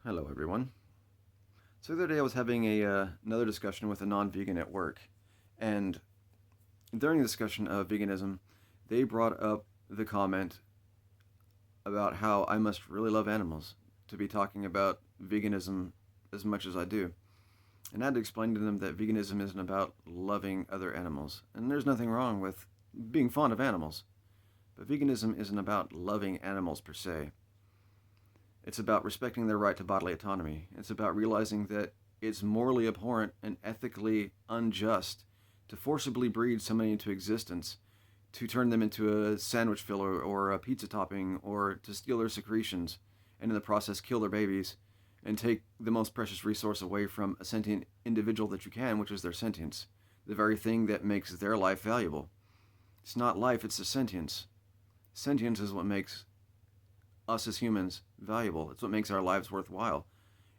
Hello, everyone. So the other day I was having another discussion with a non-vegan at work, and during the discussion of veganism, they brought up the comment about how I must really love animals to be talking about veganism as much as I do. And I had to explain to them that veganism isn't about loving other animals, and there's nothing wrong with being fond of animals, but veganism isn't about loving animals per se. It's about respecting their right to bodily autonomy. It's about realizing that it's morally abhorrent and ethically unjust to forcibly breed somebody into existence, to turn them into a sandwich filler or a pizza topping, or to steal their secretions, and in the process kill their babies, and take the most precious resource away from a sentient individual that you can, which is their sentience, the very thing that makes their life valuable. It's not life, it's the sentience. Sentience is what makes us as humans valuable. It's what makes our lives worthwhile.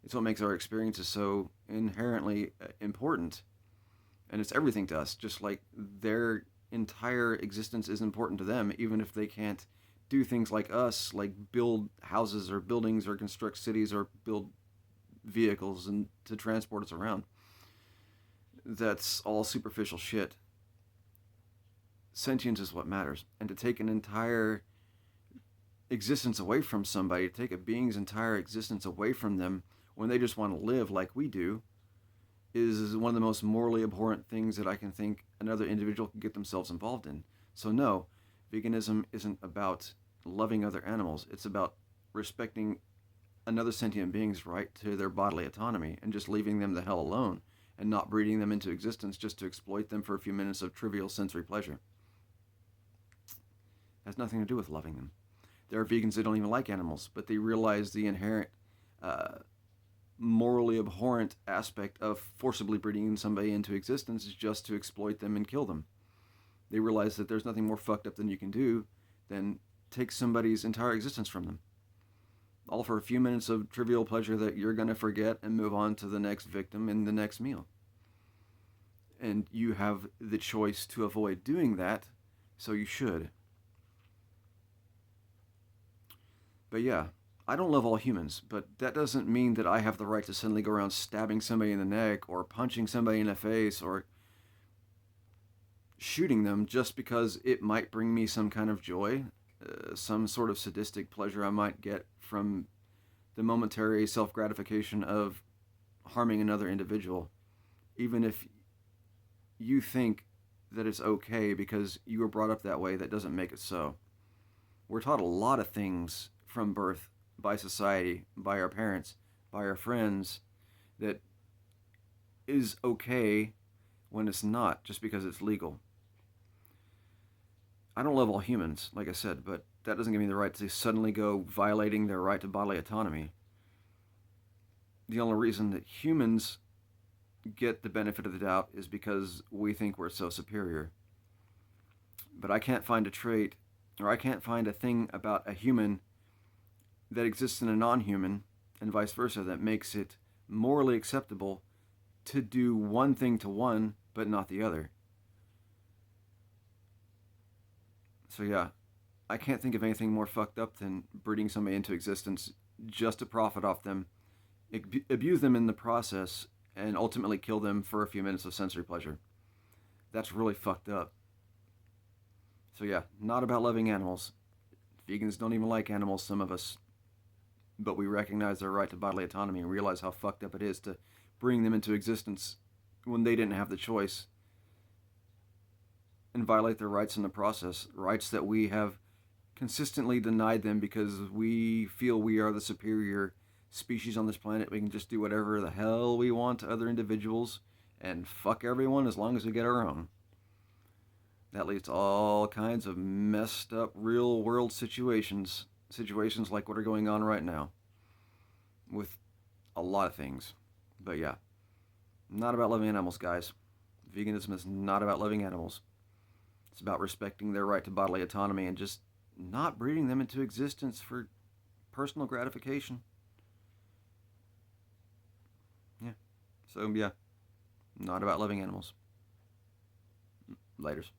It's what makes our experiences so inherently important. And it's everything to us, just like their entire existence is important to them, even if they can't do things like us, like build houses or buildings or construct cities or build vehicles and to transport us around. That's all superficial shit. Sentience is what matters. And to take an entire existence away from somebody, to take a being's entire existence away from them when they just want to live like we do, is one of the most morally abhorrent things that I can think another individual can get themselves involved in. So no, veganism isn't about loving other animals. It's about respecting another sentient being's right to their bodily autonomy and just leaving them the hell alone and not breeding them into existence just to exploit them for a few minutes of trivial sensory pleasure. It has nothing to do with loving them. There are vegans that don't even like animals, but they realize the inherent morally abhorrent aspect of forcibly breeding somebody into existence is just to exploit them and kill them. They realize that there's nothing more fucked up than you can do than take somebody's entire existence from them. All for a few minutes of trivial pleasure that you're going to forget and move on to the next victim in the next meal. And you have the choice to avoid doing that, so you should. But yeah, I don't love all humans, but that doesn't mean that I have the right to suddenly go around stabbing somebody in the neck or punching somebody in the face or shooting them just because it might bring me some kind of joy, some sort of sadistic pleasure I might get from the momentary self-gratification of harming another individual, even if you think that it's okay because you were brought up that way. That doesn't make it so. We're taught a lot of things from birth by society, by our parents, by our friends, that is okay when it's not, just because it's legal. I don't love all humans, like I said, but that doesn't give me the right to suddenly go violating their right to bodily autonomy. The only reason that humans get the benefit of the doubt is because we think we're so superior. But I can't find a trait, or I can't find a thing about a human that exists in a non-human, and vice versa, that makes it morally acceptable to do one thing to one, but not the other. So yeah, I can't think of anything more fucked up than breeding somebody into existence just to profit off them, abuse them in the process, and ultimately kill them for a few minutes of sensory pleasure. That's really fucked up. So yeah, not about loving animals. Vegans don't even like animals, some of us. But we recognize their right to bodily autonomy and realize how fucked up it is to bring them into existence when they didn't have the choice and violate their rights in the process, rights that we have consistently denied them because we feel we are the superior species on this planet. We can just do whatever the hell we want to other individuals and fuck everyone as long as we get our own. That leads to all kinds of messed up real world situations like what are going on right now with a lot of things. But yeah, not about loving animals, guys. Veganism is not about loving animals. It's about respecting their right to bodily autonomy and just not breeding them into existence for personal gratification. Yeah. So yeah, not about loving animals. Laters.